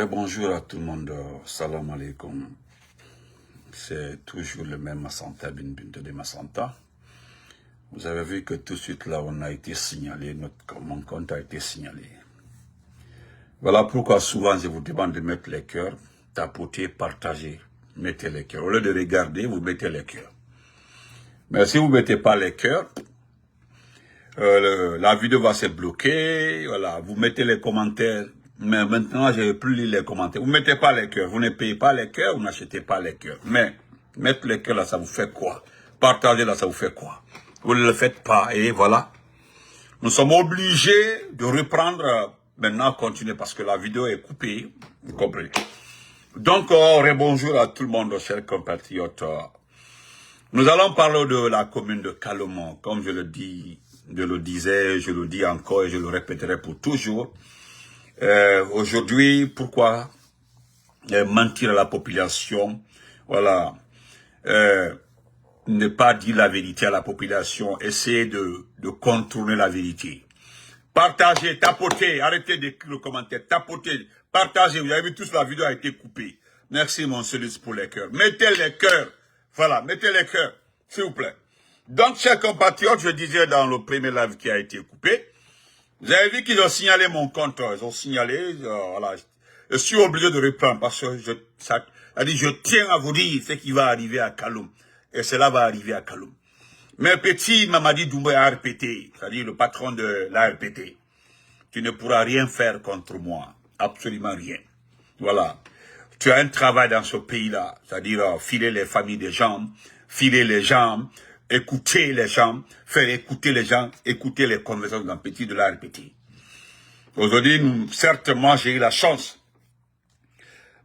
Bonjour à tout le monde, salam alaikum. C'est toujours le même Massanta bin Bintou de Massanta. Vous avez vu que tout de suite là on a été signalé, mon compte a été signalé. Voilà pourquoi souvent je vous demande de mettre les cœurs, tapoter, partager, mettez les cœurs. Au lieu de regarder, vous mettez les cœurs. Mais si vous ne mettez pas les cœurs, la vidéo va se bloquer, voilà, vous mettez les commentaires. Mais maintenant, je ne vais plus lire les commentaires. Vous ne mettez pas les cœurs. Vous ne payez pas les cœurs, vous n'achetez pas les cœurs. Mais, mettre les cœurs là, ça vous fait quoi? Partager là, ça vous fait quoi? Vous ne le faites pas. Et voilà. Nous sommes obligés de reprendre, maintenant, continuer, parce que la vidéo est coupée. Vous comprenez? Donc, bonjour à tout le monde, chers compatriotes. Nous allons parler de la commune de Calomont. Comme je le disais, je le dis encore et je le répéterai pour toujours. Aujourd'hui, pourquoi mentir à la population? Voilà, ne pas dire la vérité à la population, essayer de contourner la vérité. Partagez, tapotez, arrêtez d'écrire le commentaire, tapotez, partagez. Vous avez vu, toute la vidéo a été coupée. Merci mon Céleste pour les cœurs. Mettez les cœurs, voilà, mettez les cœurs, s'il vous plaît. Donc, chers compatriotes, je disais dans le premier live qui a été coupé, vous avez vu qu'ils ont signalé mon compte, ils ont signalé, voilà. Je suis obligé de reprendre parce que je tiens à vous dire ce qui va arriver à Kaloum. Et cela va arriver à Kaloum. Mais petit Mamadi Doumbé a répété, c'est-à-dire le patron de l'ARPT, tu ne pourras rien faire contre moi. Absolument rien. Voilà. Tu as un travail dans ce pays-là, c'est-à-dire filer les familles des gens, filer les gens, écouter les gens, faire écouter les gens, écouter les conversations d'un petit de la RPT. Aujourd'hui, certainement, j'ai eu la chance,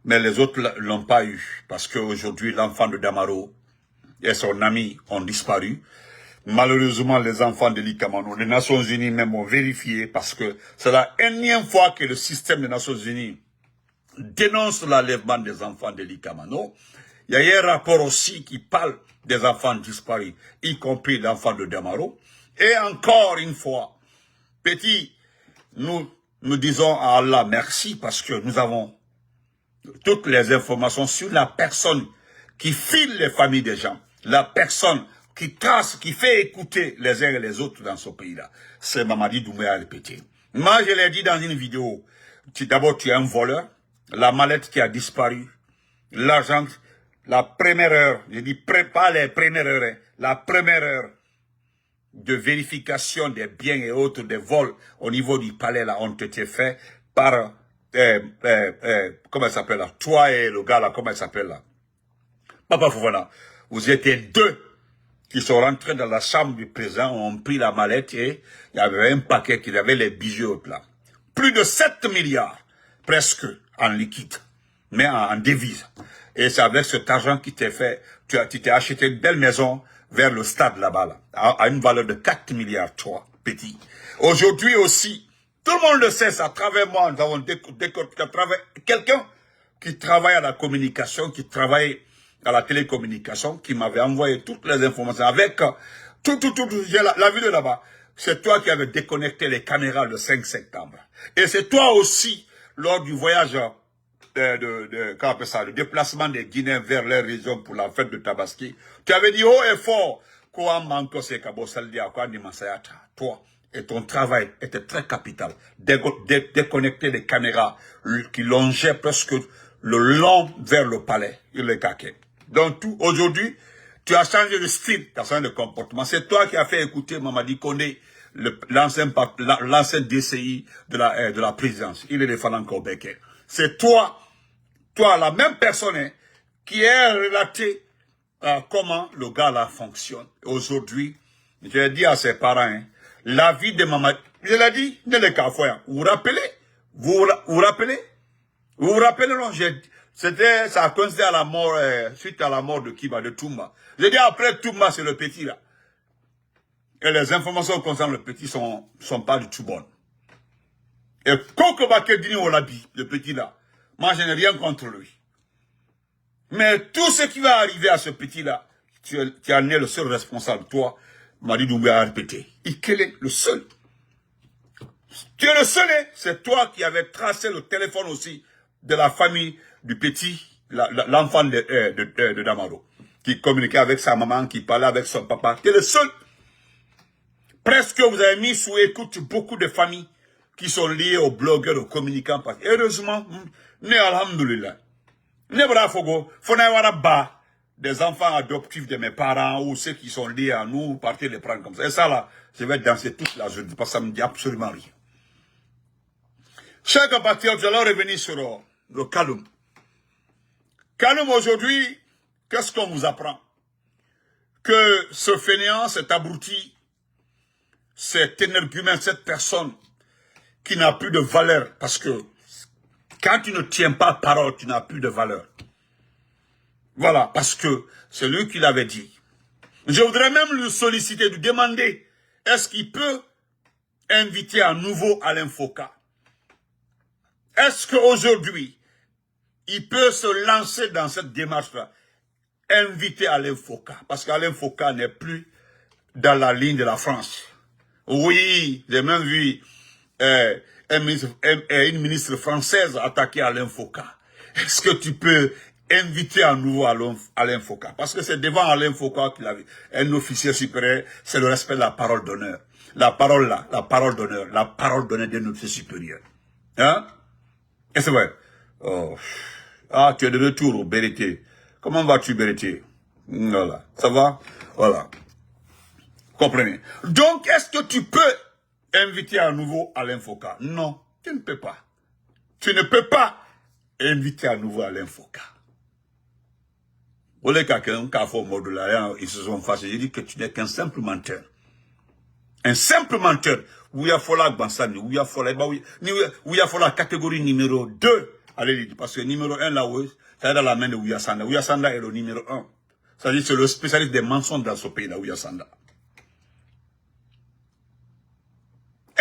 mais les autres ne l'ont pas eu, parce qu'aujourd'hui, l'enfant de Damaro et son ami ont disparu. Malheureusement, les enfants de l'Ikamano, les Nations Unies même ont vérifié, parce que c'est la énième fois que le système des Nations Unies dénonce l'enlèvement des enfants de l'Ikamano. Il y a un rapport aussi qui parle des enfants disparus, y compris l'enfant de Damaro. Et encore une fois, petit, nous disons à Allah merci parce que nous avons toutes les informations sur la personne qui file les familles des gens, la personne qui trace, qui fait écouter les uns et les autres dans ce pays-là. C'est Mamadi Doumbé à répéter. Moi, je l'ai dit dans une vidéo, d'abord tu es un voleur, la mallette qui a disparu, l'argent, la première heure, je dis pas les premières heures, hein, la première heure de vérification des biens et autres, des vols au niveau du palais là ont été faits par, comment il s'appelle là, toi et le gars là, comment il s'appelle là, Papa Fofana. Vous étiez deux qui sont rentrés dans la chambre du président, ont pris la mallette et il y avait un paquet qui avait les bijoux là. Plus de 7 milliards, presque, en liquide, mais en devise. Et c'est avec cet argent qui t'est fait, tu t'es acheté une belle maison vers le stade là-bas, là, à une valeur de 4 milliards, toi, petit. Aujourd'hui aussi, tout le monde le sait, à travers moi, nous avons décortiqué à travers quelqu'un qui travaille à la communication, qui travaille à la télécommunication, qui m'avait envoyé toutes les informations avec la vidéo là-bas. C'est toi qui avais déconnecté les caméras le 5 septembre. Et c'est toi aussi, lors du voyage comment on appelle ça, le déplacement des Guinéens vers leur région pour la fête de Tabaski, tu avais dit haut et fort, toi, et ton travail était très capital. Déconnecter les caméras qui longeaient presque le long vers le palais, le caquet. Donc aujourd'hui, tu as changé de style, tu as changé de comportement. C'est toi qui as fait écouter Mamadi Kone, l'ancien DCI de la présidence. Il est de Fananko Beke. C'est toi, la même personne, hein, qui est relaté comment le gars là fonctionne. Aujourd'hui, j'ai dit à ses parents, hein, la vie de Mamadi, je l'ai dit, ne le cafouillez. Vous vous rappelez? Vous vous rappelez, non? Ça a coïncidé à la mort, suite à la mort de Kiba, de Toumba. J'ai dit après Toumba, c'est le petit là. Et les informations concernant le petit sont pas du tout bonnes. Et Kokobake Dini Olabi, le petit là, moi je n'ai rien contre lui. Mais tout ce qui va arriver à ce petit là, tu en es le seul responsable, toi, Mamadi Doumbé a répété. Quel est le seul? Tu es le seul, hein? C'est toi qui avais tracé le téléphone aussi de la famille du petit, l'enfant de Damaro, qui communiquait avec sa maman, qui parlait avec son papa. Tu es le seul. Presque vous avez mis sous écoute beaucoup de familles qui sont liées aux blogueurs, aux communicants. Heureusement, ne alhamdoulilah. Ne voilà fogo, ba des enfants adoptifs de mes parents ou ceux qui sont liés à nous, partez les prendre comme ça. Et ça là, je vais danser toute la journée parce que ça me dit absolument rien. Chers compatriotes, nous allons revenir sur le Kaloum. Kaloum aujourd'hui, qu'est-ce qu'on vous apprend? Que ce fainéant, cet abruti, cet énergumène, cette personne qui n'a plus de valeur, parce que quand tu ne tiens pas parole, tu n'as plus de valeur. Voilà, parce que c'est lui qui l'avait dit. Je voudrais même lui solliciter, lui demander, est-ce qu'il peut inviter à nouveau Alain Foka? Est-ce qu'aujourd'hui, il peut se lancer dans cette démarche-là? Inviter Alain Foka, parce qu'Alain Foka n'est plus dans la ligne de la France. Oui, j'ai même vu une ministre française attaquer Alain Foka. Est-ce que tu peux inviter à nouveau Alain Foka? Parce que c'est devant Alain Foka qu'il avait un officier supérieur, c'est le respect de la parole d'honneur. La parole là, la parole d'honneur, la parole d'honneur d'un officier supérieur. Hein? Et c'est vrai. Oh. Ah, tu es de retour au Bérété. Comment vas-tu, Bérété? Voilà. Ça va? Voilà. Comprenez? Donc, est-ce que tu peux inviter à nouveau Alain Foka? Non, tu ne peux pas. Tu ne peux pas inviter à nouveau Alain Foka. Ils se sont fâchés. J'ai dit que tu n'es qu'un simple menteur. Un simple menteur. Ouya Fola Bansani, Ouya Fola catégorie numéro 2. Allez, parce que numéro 1 là, oui, ça est dans la main de Ouya Sanda. Ouya Sanda est le numéro 1. C'est-à-dire c'est le spécialiste des mensonges dans ce pays là, Ouya Sanda.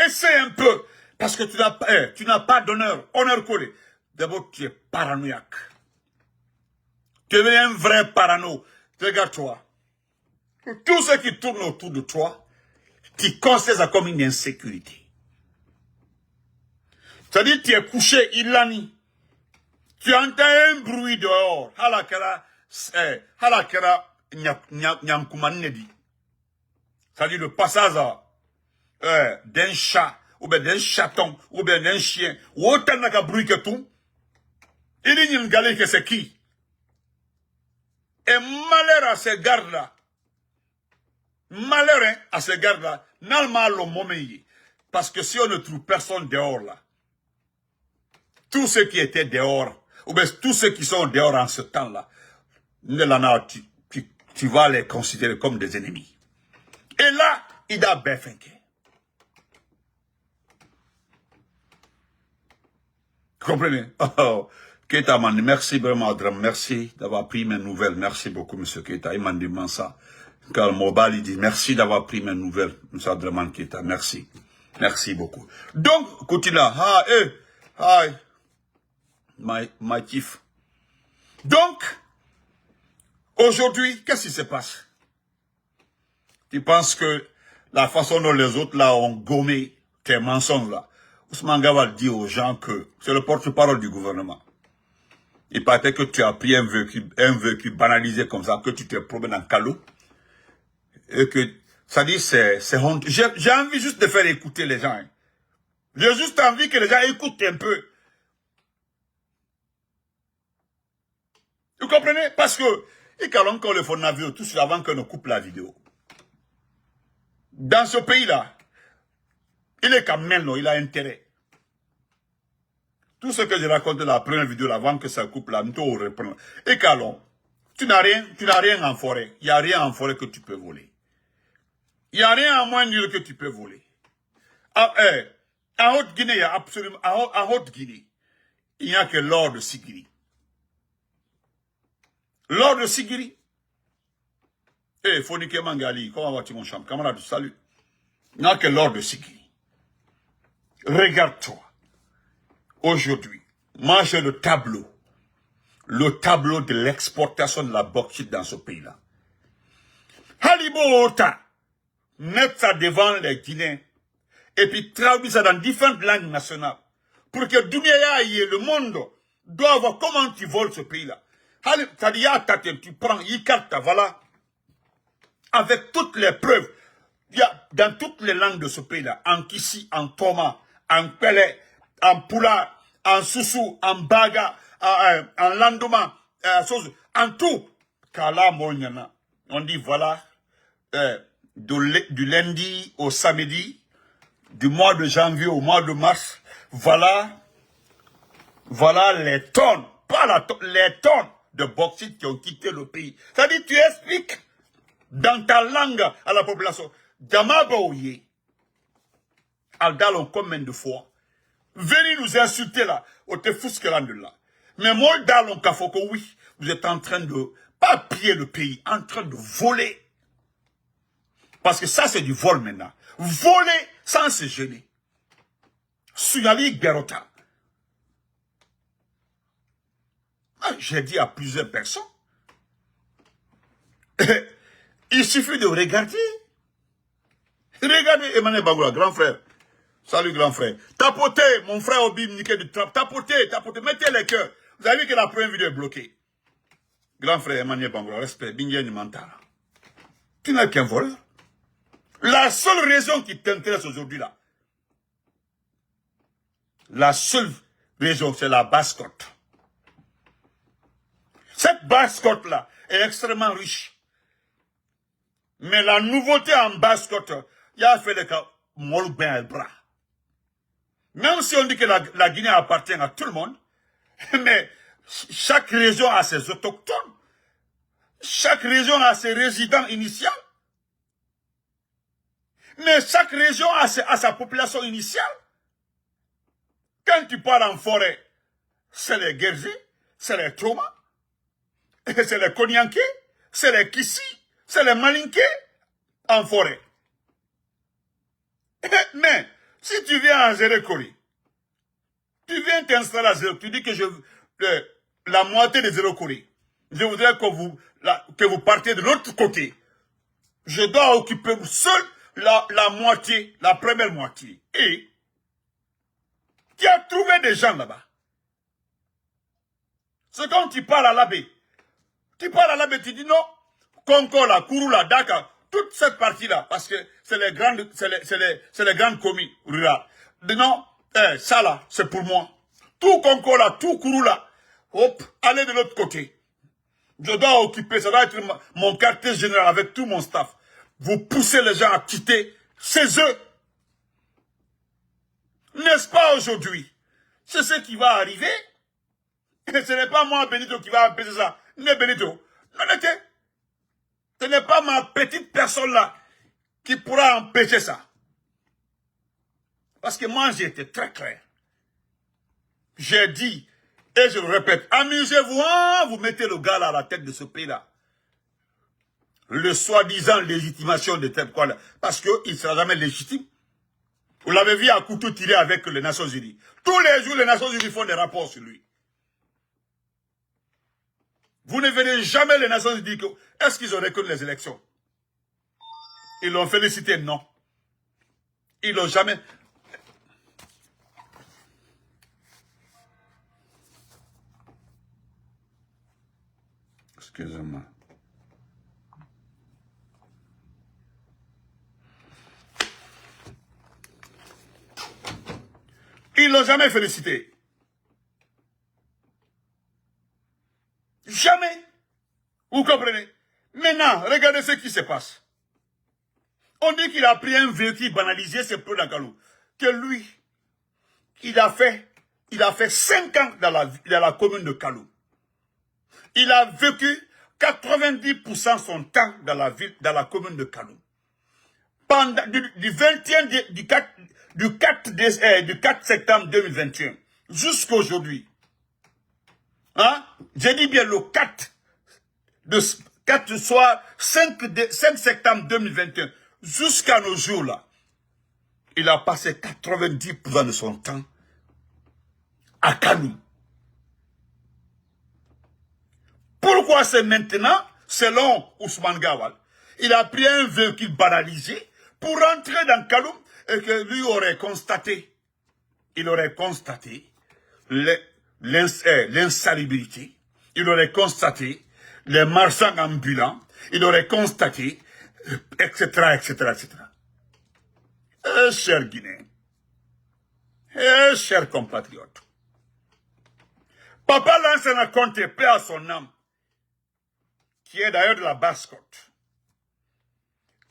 Essaye un peu, parce que tu n'as pas d'honneur, honneur collé. D'abord, tu es paranoïaque. Tu es un vrai parano. Regarde-toi. Tout ce qui tourne autour de toi, tu considères ça comme une insécurité. C'est-à-dire, tu es couché, Ilani. Tu entends un bruit dehors. Halakara, nyankumanedi. C'est-à-dire le passage d'un chat, ou bien d'un chaton, ou bien d'un chien, ou autant de bruit que tout. Il dit une galère que c'est qui? Et malheur à ces gardes-là. Malheur hein, à ces gardes-là. Normalement, le moment parce que si on ne trouve personne dehors là, tous ceux qui étaient dehors, ou bien tous ceux qui sont dehors en ce temps-là, tu vas les considérer comme des ennemis. Et là, il a bien fait. Vous comprenez? Oh, Keita m'a dit, merci vraiment, Adram, merci d'avoir pris mes nouvelles. Merci beaucoup, M. Keita. Il m'a dit ça. Quand Mobile, il dit, merci d'avoir pris mes nouvelles, M. Adraman Keita. Merci. Merci beaucoup. Donc, continue là. Hi. My chief. Donc, aujourd'hui, qu'est-ce qui se passe? Tu penses que la façon dont les autres là ont gommé tes mensonges là, Ousmane Gawal dit aux gens que c'est le porte-parole du gouvernement. Il paraît que tu as pris un véhicule banalisé comme ça, que tu te promènes en calot. Et que, ça dit, c'est honte. J'ai envie juste de faire écouter les gens. Hein. J'ai juste envie que les gens écoutent un peu. Vous comprenez? Parce que, il y a encore le fond de vidéo, tout avant qu'on ne coupe la vidéo. Dans ce pays-là, il est comme maintenant, il a intérêt. Tout ce que j'ai raconté dans la première vidéo, avant que ça coupe là, nous reprendre. Et qu'allons, tu n'as rien en forêt. Il n'y a rien en forêt que tu peux voler. Il n'y a rien en moins nul que tu peux voler. En Haute-Guinée, il y a absolument, en Haute-Guinée, il n'y a que l'or de Sigiri. L'or de Sigiri. Fonike Mangali, comment vas-tu mon champ? Camarade, salut. Il n'y a que l'or de Sigiri. Regarde-toi. Aujourd'hui, moi j'ai le tableau de l'exportation de la bauxite dans ce pays-là. Halibo Ota, mettre ça devant les Guinéens, et puis traduire ça dans différentes langues nationales, pour que Dunia et le monde doit voir comment tu voles ce pays-là. C'est-à-dire, tu prends, voilà, avec toutes les preuves. Il y a dans toutes les langues de ce pays-là, en Kissi, en Toma, en Pelé, en Poula, en Soussou, en Baga, en Landoma, en tout. Kala Monyana. On dit voilà, du lundi au samedi, du mois de janvier au mois de mars, voilà les tonnes, pas les tonnes de bauxite qui ont quitté le pays. C'est-à-dire, tu expliques dans ta langue à la population, Damabaouye, Aldalon combien de fois, venez nous insulter là, au Tefuskeland là. Mais moi, Dalon Kafoko, oui, vous êtes en train de, pas piller le pays, en train de voler. Parce que ça, c'est du vol maintenant. Voler sans se gêner. Suyali Gerota. J'ai dit à plusieurs personnes, il suffit de regarder. Regardez Emmanuel Bagoula, grand frère. Salut grand frère. Tapotez, mon frère Obim Niké du Trap. Tapotez, mettez les cœurs. Vous avez vu que la première vidéo est bloquée. Grand frère Emmanuel Bagoula, respect, Bingen Mantara. Tu n'as qu'un vol. La seule raison qui t'intéresse aujourd'hui là, la seule raison, c'est la basse-côte. Cette basse-côte-là est extrêmement riche. Mais la nouveauté en basse-côte, il a fait le cas, Molben et Bras. Même si on dit que la Guinée appartient à tout le monde, mais chaque région a ses autochtones. Chaque région a ses résidents initiaux. Mais chaque région a sa population initiale. Quand tu pars en forêt, c'est les Guerzés, c'est les Troma, c'est les Konyankés, c'est les Kissi, c'est les Malinkés en forêt. Mais si tu viens à Zérekori, tu viens t'installer à Zérekori, tu dis que la moitié de Zérekori, je voudrais que vous partiez de l'autre côté. Je dois occuper seul la moitié, la première moitié. Et tu as trouvé des gens là-bas. C'est quand tu parles à l'abbé. Tu parles à l'abbé, tu dis non, Konkola, Kouroula, Daka, toute cette partie-là, parce que c'est les grandes communes rurales. Non, ça là, c'est pour moi. Tout Konkola, tout Kouroula, hop, allez de l'autre côté. Je dois occuper, ça doit être mon quartier général avec tout mon staff. Vous poussez les gens à quitter, c'est eux. N'est-ce pas aujourd'hui? C'est ce qui va arriver. Et ce n'est pas moi, Benito, qui va empêcher ça. Mais Benito, non, ce n'est pas ma petite personne là qui pourra empêcher ça. Parce que moi, j'ai été très clair. J'ai dit, et je le répète, amusez-vous, hein, vous mettez le gars là à la tête de ce pays-là. Le soi-disant légitimation de tel quoi là. Parce qu'il ne sera jamais légitime. Vous l'avez vu à couteau tiré avec les Nations Unies. Tous les jours, les Nations Unies font des rapports sur lui. Vous ne verrez jamais les Nations Unies dire que est-ce qu'ils ont reconnu les élections? Ils l'ont félicité, non. Ils l'ont jamais. Excusez-moi. Ils l'ont jamais félicité. Jamais. Vous comprenez? Maintenant, regardez ce qui se passe. On dit qu'il a pris un véhicule banalisé, c'est peu d'Angalou. Que lui, il a fait 5 ans dans la commune de Kalou. Il a vécu 90% son temps dans la commune de Kalou. Pendant, du 4 septembre 2021 jusqu'à aujourd'hui. Hein? J'ai dit bien le 5 septembre 2021 jusqu'à nos jours là. Il a passé 90% de son temps à Kalou. Pourquoi c'est maintenant, selon Ousmane Gawal, il a pris un véhicule banalisé pour rentrer dans Kaloum et que lui aurait constaté, il aurait constaté l'insalubrité, il aurait constaté les marchands ambulants, il aurait constaté, etc., etc., etc. Chers Guinéens, chers compatriotes, Papa Lansana Conté, paix à son âme, qui est d'ailleurs de la Basse-Côte,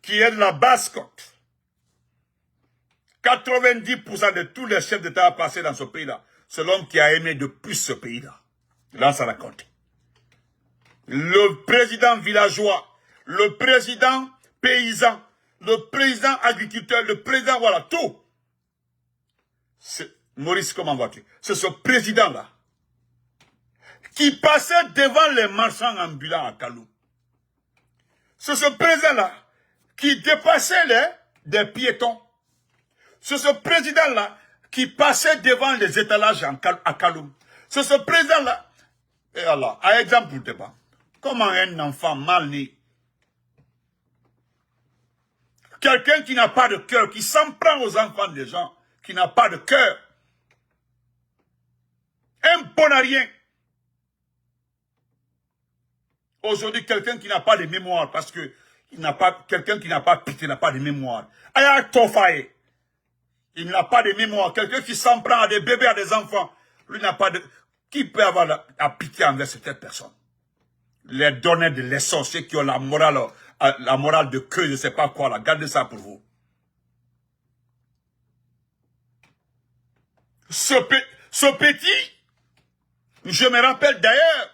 90% de tous les chefs d'État passés dans ce pays-là, c'est l'homme qui a aimé de plus ce pays-là. Lansana Conté. Le président villageois, le président paysan, le président agriculteur, le président, voilà, tout. Maurice, comment vas-tu? C'est ce président-là qui passait devant les marchands ambulants à Kalou. C'est ce président-là qui dépassait des piétons. C'est ce président-là qui passait devant les étalages à Kaloum. C'est ce président-là. Et alors, à exemple pour débat, comment un enfant mal né, quelqu'un qui n'a pas de cœur, qui s'en prend aux enfants des gens, qui n'a pas de cœur, un bon à rien. Aujourd'hui, quelqu'un qui n'a pas de mémoire, parce que quelqu'un qui n'a pas pitié n'a pas de mémoire. Aya Tofaye, il n'a pas de mémoire. Quelqu'un qui s'en prend à des bébés, à des enfants, lui n'a pas de... Qui peut avoir la pitié envers cette personne? Les donneurs de leçons, ceux qui ont la morale de queue, je ne sais pas quoi, là, gardez ça pour vous. Ce petit, je me rappelle d'ailleurs,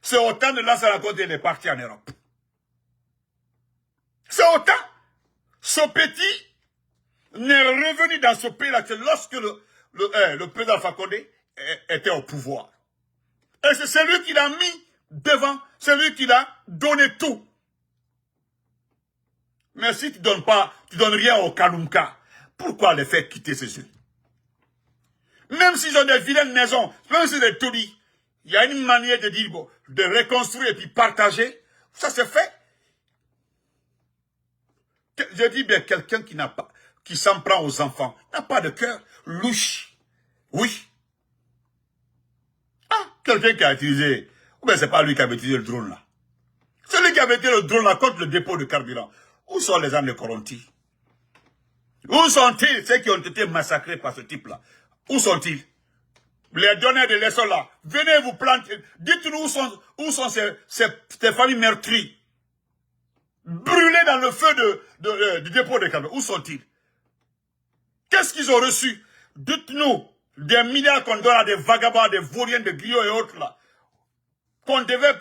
c'est autant de Lansana Conté, il est parti en Europe. C'est autant. Ce petit n'est revenu dans ce pays-là que lorsque le président Fakonde était au pouvoir. Et c'est celui qui l'a mis devant, celui qui l'a donné tout. Mais si tu donnes rien au Kalumka, pourquoi les faire quitter ces yeux? Même s'ils ont des vilaines maisons, même s'ils ont des toulis, il y a une manière de dire, bon, de reconstruire et puis partager. Ça se fait. Je dis bien, quelqu'un qui s'en prend aux enfants, n'a pas de cœur, louche. Oui. Ah, quelqu'un qui a utilisé, ou bien c'est pas lui qui avait utilisé le drone là. C'est lui qui avait utilisé le drone là contre le dépôt de carburant. Où sont les âmes de Coronti? Où sont-ils, ceux qui ont été massacrés par ce type-là? Où sont-ils? Les donneurs de leçons là, venez vous planter. Dites-nous où sont ces familles meurtries, brûlées dans le feu du dépôt de carburant. Où sont-ils? Qu'est-ce qu'ils ont reçu? Dites-nous des milliards qu'on donne à des vagabonds, des vauriens, des griots et autres là. Qu'on devait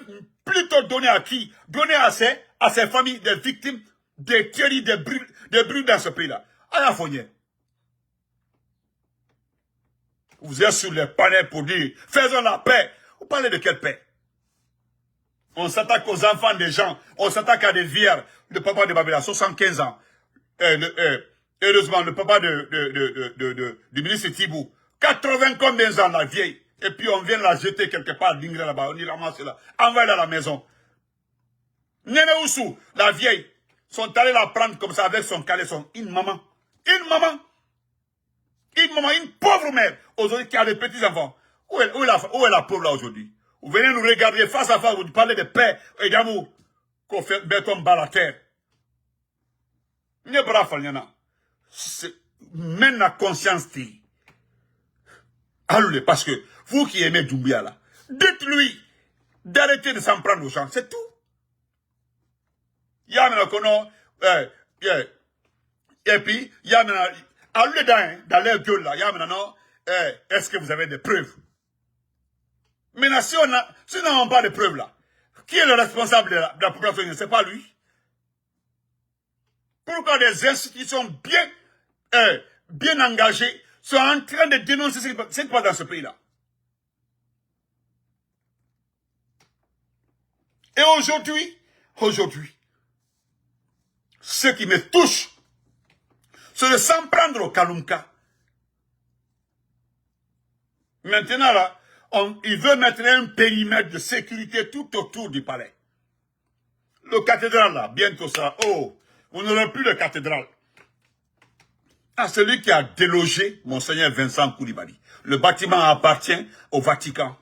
plutôt donner à qui? Donner à ces familles, des victimes, des tueries, des brûles dans ce pays-là. À la Fournière. Vous êtes sur les panels pour dire, faisons la paix. Vous parlez de quelle paix? On s'attaque aux enfants des gens, on s'attaque à des vierges. Le papa de Babila, 75 ans. Heureusement, le papa du ministre Thibou, 80 combien ans, la vieille. Et puis on vient la jeter quelque part, d'Ingrid là-bas, on y ramasse là. Envoie-la à la maison. Néné Oussou, la vieille, sont allés la prendre comme ça avec son caleçon. Une maman. Une maman. Une maman, une pauvre mère, aujourd'hui, qui a des petits-enfants. Où est la pauvre là aujourd'hui? Vous venez nous regarder face à face, vous parlez de paix et d'amour. Qu'on fait béton bas la terre. Mène la conscience. Allez, parce que vous qui aimez Doumbia là, dites-lui d'arrêter de s'en prendre aux gens, c'est tout. Et puis, il y a maintenant, dans leur gueule là, il y a maintenant, est-ce que vous avez des preuves? Maintenant, si nous n'avons pas de preuves là, qui est le responsable de la population? Ce n'est pas lui. Pourquoi des institutions bien engagées sont en train de dénoncer ce qui se passe dans ce pays-là? Et aujourd'hui, ce qui me touche, c'est de s'en prendre au Kalumka. Maintenant, là, il veut mettre un périmètre de sécurité tout autour du palais. Le cathédrale, là, bientôt ça. Oh, vous n'aurez plus de cathédrale. à celui qui a délogé Monseigneur Vincent Koulibaly. Le bâtiment appartient au Vatican.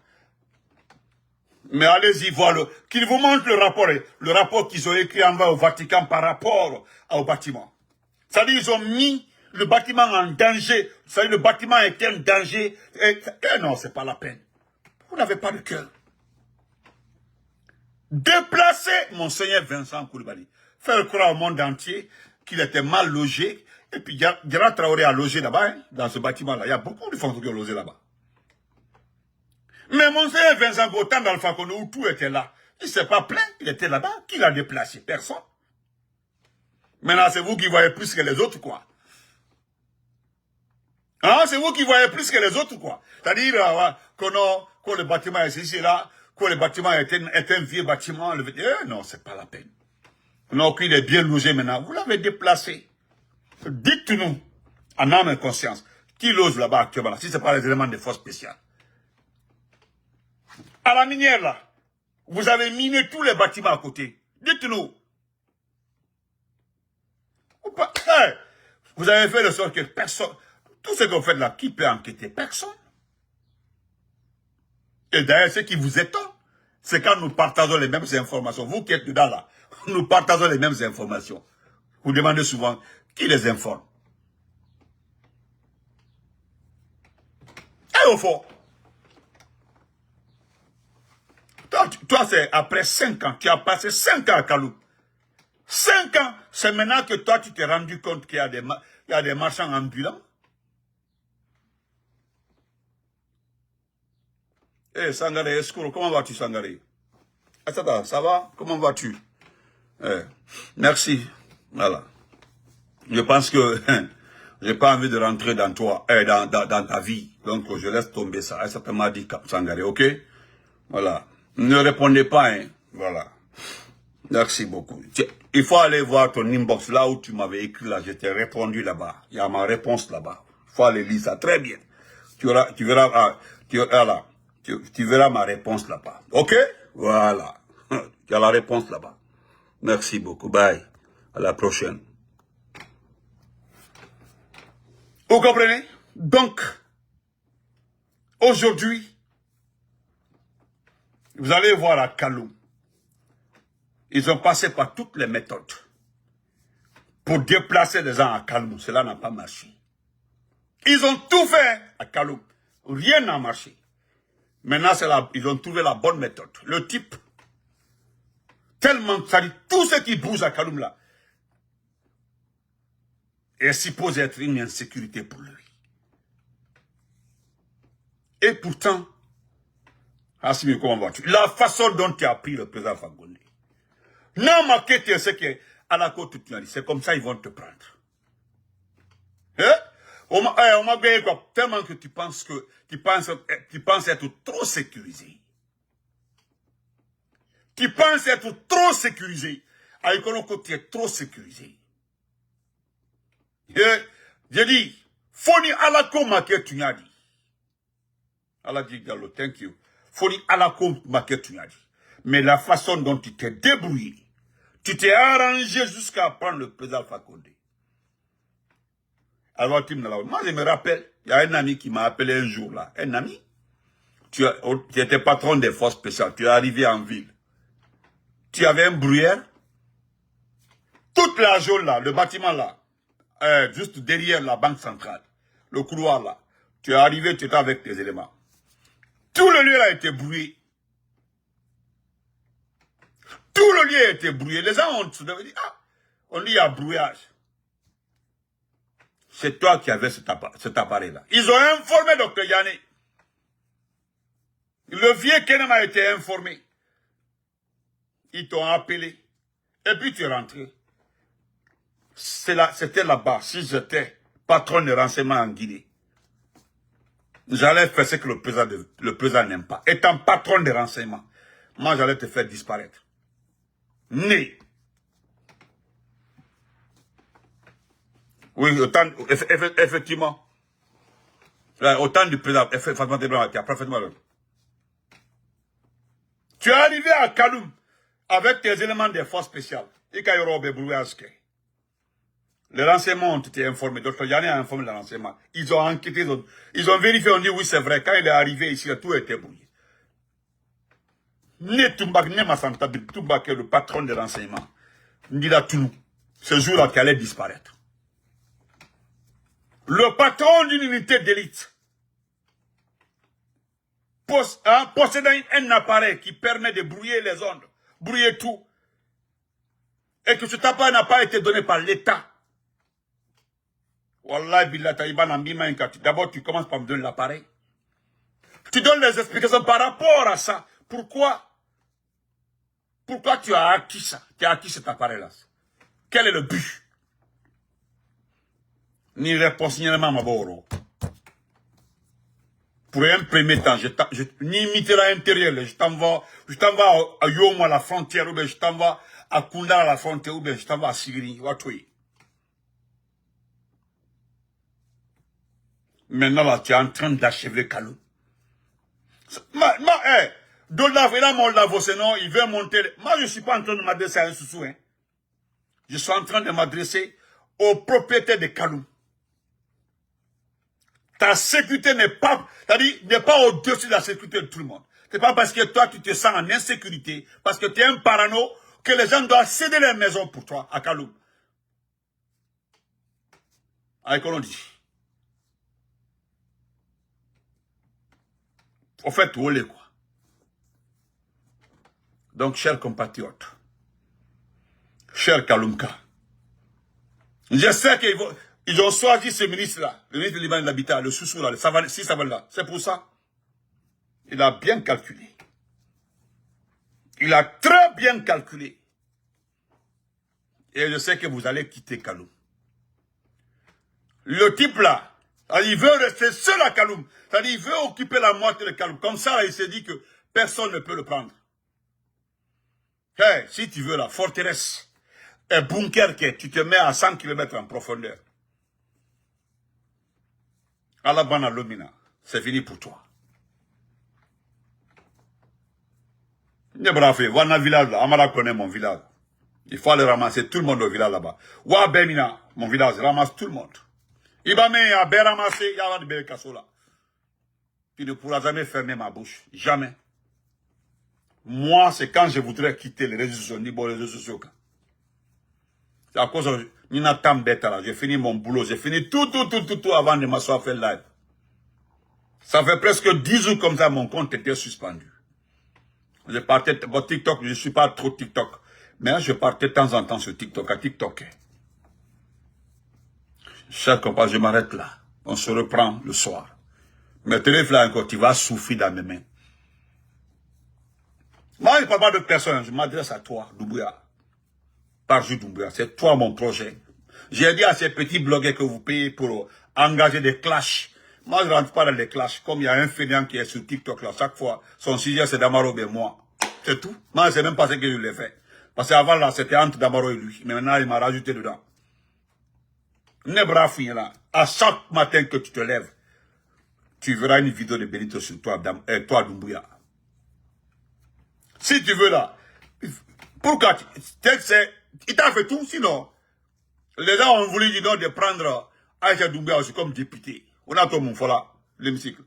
Mais allez-y voir qu'il vous montre le rapport qu'ils ont écrit en bas au Vatican par rapport au bâtiment. C'est-à-dire ils ont mis le bâtiment en danger. C'est-à-dire le bâtiment est un danger. Non, c'est pas la peine. Vous n'avez pas de cœur. Déplacer Monseigneur Vincent Koulibaly. Faire croire au monde entier qu'il était mal logé. Et puis Diarra Traoré a logé là-bas, hein, dans ce bâtiment-là. Il y a beaucoup de fonctionnaires qui ont logé là-bas. Mais Monseigneur Vincent Gotan d'Alpha Condé, où tout était là, il ne s'est pas plaint, il était là-bas. Qui l'a déplacé? Personne. Maintenant, c'est vous qui voyez plus que les autres, quoi. Hein, c'est vous qui voyez plus que les autres, quoi. C'est-à-dire que le bâtiment est ici, là, que le bâtiment est un vieux bâtiment. Non, c'est pas la peine. Non, qu'il est bien logé maintenant. Vous l'avez déplacé. Dites-nous, en âme et conscience, qui loge là-bas actuellement, si ce n'est pas les éléments de force spéciales. À la minière, là, vous avez miné tous les bâtiments à côté. Dites-nous. Vous avez fait de sorte que personne, tout ce que vous faites là, qui peut enquêter? Personne. Et d'ailleurs, ce qui vous étonne, c'est quand nous partageons les mêmes informations. Vous qui êtes dedans là, nous partageons les mêmes informations. Vous demandez souvent, qui les informe? Et au fond, toi c'est après 5 ans, tu as passé 5 ans à Kalou. 5 ans, c'est maintenant que toi tu t'es rendu compte qu'il y a des marchands ambulants. Eh, Sangaré, Escouro, comment vas-tu, Sangaré? Ça va? Comment vas-tu? Merci. Voilà. Je pense que j'ai pas envie de rentrer dans toi, dans ta vie. Donc, je laisse tomber ça. Ça m'a dit Sangaré, ok? Voilà. Ne répondez pas, hein. Voilà. Merci beaucoup. Il faut aller voir ton inbox, là où tu m'avais écrit, là. Je t'ai répondu là-bas. Il y a ma réponse là-bas. Il faut aller lire ça très bien. Tu verras ma réponse là-bas. Ok? Voilà. Tu as la réponse là-bas. Merci beaucoup. Bye. À la prochaine. Vous comprenez? Donc, aujourd'hui, vous allez voir à Kalou, ils ont passé par toutes les méthodes pour déplacer les gens à Kalou. Cela n'a pas marché. Ils ont tout fait à Kalou. Rien n'a marché. Maintenant, ils ont trouvé la bonne méthode. Le type, tellement, ça dit, tout ce qui bouge à Kaloum là, est supposé être une insécurité pour lui. Et pourtant, Assimi, comment vas-tu? La façon dont tu as pris le président Fakonde. Non, ma quête, c'est que, à la côte, tu as dit, c'est comme ça, ils vont te prendre. Hein? On m'a gagné quoi? Tellement que tu penses être trop sécurisé. Tu penses être trop sécurisé. Avec que tu es trop sécurisé. J'ai dit, Foni alako maquet tu n'as dit. Allah dit, Gallo, thank you. Foni alako maquet tu n'as dit. Mais la façon dont tu t'es débrouillé, tu t'es arrangé jusqu'à prendre le président Fakonde. Alors, moi, je me rappelle, il y a un ami qui m'a appelé un jour là. Un ami. Tu étais patron des forces spéciales. Tu es arrivé en ville. Tu avais un bruyère. Toute la zone là, le bâtiment là, juste derrière la banque centrale, le couloir là. Tu es arrivé, tu étais avec tes éléments. Tout le lieu a été brouillé. Tout le lieu a été brouillé. Les gens ont dit, on dit il y a brouillage. C'est toi qui avais cet appareil-là. Ils ont informé Dr Yanné. Le vieux Kenem a été informé. Ils t'ont appelé. Et puis tu es rentré. C'était là-bas. Si j'étais patron de renseignement en Guinée, j'allais faire ce que le président n'aime pas. Étant patron de renseignement, moi j'allais te faire disparaître. Né. Oui, effectivement. Autant du président, effectivement, tu as parfaitement raison. Tu es arrivé à Kaloum avec tes éléments des forces spéciales. Les renseignements ont été informés. D'autres, il y en a informé les renseignements. Ils ont enquêté, ils ont vérifié, on dit oui, c'est vrai. Quand il est arrivé ici, tout était brouillé. Ne Tumbak, ne Massanta, Tumbak est le patron des renseignements. Ndila Tounou. Ce jour-là qui allait disparaître. Le patron d'une unité d'élite. Possédant un appareil qui permet de brouiller les ondes. Brouiller tout. Et que cet appareil n'a pas été donné par l'État. Wallah, d'abord, tu commences par me donner l'appareil. Tu donnes les explications par rapport à ça. Pourquoi tu as acquis ça? Tu as acquis cet appareil-là. Quel est le but? Ni réponse, ni ma boro. Pour un premier temps, ni imiter à l'intérieur, je t'envoie à Yom à la frontière, ou bien je t'envoie à Kunda à la frontière, ou bien je t'envoie à Sigiri, Watoui. Maintenant, là, tu es en train d'achever Kalou. Là, mon lavo, sinon, il veut monter. Moi, je ne suis pas en train de m'adresser à un sous-sous, hein. Je suis en train de m'adresser au propriétaire de Kalou. Ta sécurité n'est pas, n'est pas au-dessus de la sécurité de tout le monde. C'est pas parce que toi, tu te sens en insécurité, parce que tu es un parano, que les gens doivent céder leur maison pour toi, à Kalou. Avec qu'on dit. Au fait, où est quoi? Donc, chers compatriotes, chers Kaloumka, je sais qu'ils ont choisi ce ministre-là, le ministre de Liban de l'Habitat, le sous-sous-là, le Saval-là. C'est pour ça. Il a bien calculé. Il a très bien calculé. Et je sais que vous allez quitter Kaloum. Le type-là, il veut rester seul à Kaloum. C'est-à-dire, il veut occuper la moitié de Kaloum. Comme ça, il s'est dit que personne ne peut le prendre. Hey, si tu veux la forteresse, un bunker que tu te mets à 100 km en profondeur. Alabana Lomina, c'est fini pour toi. Nebrafé, Wana village, Amara connaît mon village. Il faut aller ramasser tout le monde au village là-bas. Wa Bemina, mon village, ramasse tout le monde. Ibame a bien ramassé, il y a de belles cassos là. Tu ne pourras jamais fermer ma bouche. Jamais. Moi, c'est quand je voudrais quitter les réseaux sociaux, ni bon réseaux sociaux. C'est à cause de Nina Tambeta là. J'ai fini mon boulot, j'ai fini tout avant de m'asseoir faire live. Ça fait presque 10 jours comme ça, mon compte était suspendu. Je partais, bon, TikTok, je ne suis pas trop TikTok. Mais je partais de temps en temps sur TikTok, à TikTok. Chers compagnons, je m'arrête là. On se reprend le soir. Mais téléphone encore, tu vas souffrir dans mes mains. Moi, je ne parle pas de personne, je m'adresse à toi, Doumbouya. Par jour Doumbouya, c'est toi mon projet. J'ai dit à ces petits blogueurs que vous payez pour engager des clashs. Moi, je ne rentre pas dans les clashs. Comme il y a un fainéant qui est sur TikTok là, chaque fois, son sujet c'est Damaro et moi. C'est tout. Moi, je ne sais même pas ce que je l'ai fait. Parce qu'avant là, c'était entre Damaro et lui. Mais maintenant, il m'a rajouté dedans. Nebrafouille là. À chaque matin que tu te lèves, tu verras une vidéo de Benito sur toi, toi Doumbouya. Si tu veux là, pourquoi il t'a fait tout, sinon, les gens ont voulu dire non de prendre Aïcha Doumbouya aussi comme député. On a ton mon là, l'hémicycle.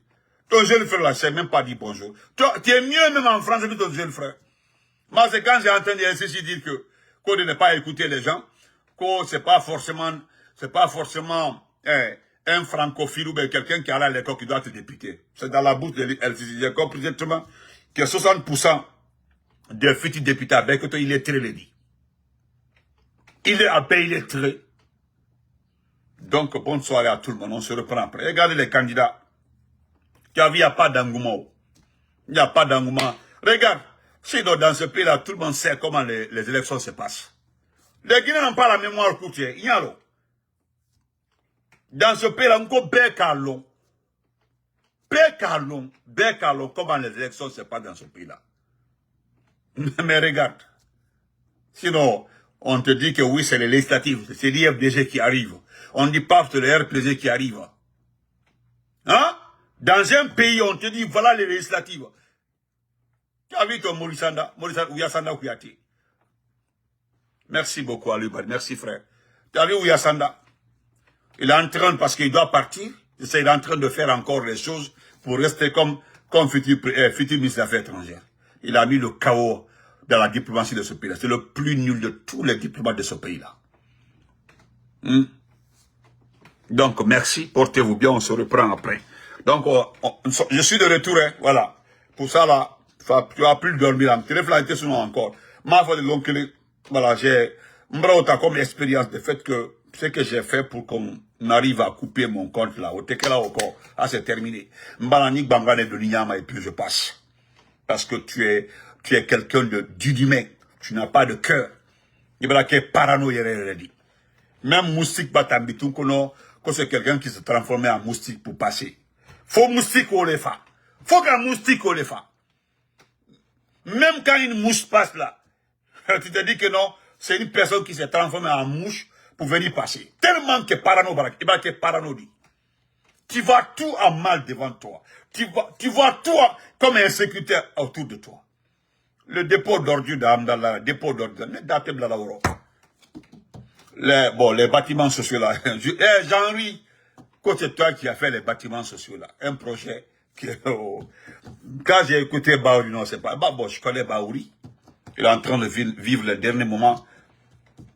Ton jeune frère là, je sais même pas dire bonjour. Tu es mieux même en France que ton jeune frère. Moi, c'est quand j'ai entendu ceci dire qu'on ne pas écouter les gens, que c'est pas forcément un francophile ou bien quelqu'un qui a à l'école qui doit être député. C'est dans la bouche de LCC. J'ai compris exactement que 60% des futurs députés à Bekoto, il est très dit. Il est à paix, il est très. Donc, bonne soirée à tout le monde. On se reprend après. Regardez les candidats. Il n'y a pas d'engouement. Il n'y a pas d'engouement. Regarde. Sinon, dans ce pays-là, tout le monde sait comment les élections se passent. Les Guinéens n'ont pas la mémoire courte. Il y a l'eau. Dans ce pays-là, on peut bécalon. Bécalon, comment les élections se passent dans ce pays-là. Mais regarde. Sinon, on te dit que oui, c'est les législatives. C'est l'IFDG qui arrive. On dit pas que c'est le RPG qui arrive. Hein? Dans un pays, on te dit, voilà les législatives. Tu as vu ton Morisanda Ouyasanda Kouyati. Merci beaucoup, Alubad. Merci, frère. Tu as vu Ouyasanda? Il est en train, parce qu'il doit partir, il est en train de faire encore les choses pour rester comme futur ministre des Affaires étrangères. Il a mis le chaos dans la diplomatie de ce pays-là. C'est le plus nul de tous les diplomates de ce pays-là. Donc, merci, portez-vous bien, on se reprend après. Donc, je suis de retour, hein, voilà. Pour ça, là, tu vas plus dormir, tu réfléchis sinon encore. Ma foi de l'oncle, voilà, j'ai comme expérience de fait que ce que j'ai fait pour qu'on arrive à couper mon compte là, au Tekela encore, c'est terminé. Mbalani Bangane de Ninyama et puis je passe. Parce que tu es quelqu'un d'inhumain, tu n'as pas de cœur. Il y a qui parano dit. Même moustique batambitou que c'est quelqu'un qui se transformait en moustique pour passer. Faut moustique au lefa. Faut qu'un moustique au lefa. Même quand une mouche passe là, tu te dis que non, c'est une personne qui s'est transformée en mouche pour venir passer. Tellement que parano barak, il que parano dit. Tu vois tout en mal devant toi. Tu vois tout comme insécurité autour de toi. Le dépôt d'ordures d'Amdallah, le dépôt d'ordures, les bâtiments sociaux là. Jean-Louis, c'est toi qui as fait les bâtiments sociaux là. Un projet qui quand j'ai écouté Baouri, non, c'est pas. Bon, je connais Baouri. Il est en train de vivre le dernier moment.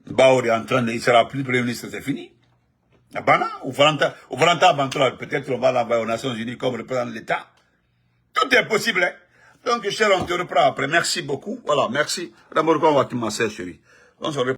Baouri est en train de. Il sera plus Premier ministre, c'est fini. Bana, ou Valenta Bantola, peut-être on va l'envoyer aux Nations Unies comme représentant de l'État. Tout est possible, hein. Donc, cher, on te reprend après. Merci beaucoup. Voilà, merci. D'abord, on va te masser, chérie. On se reprend.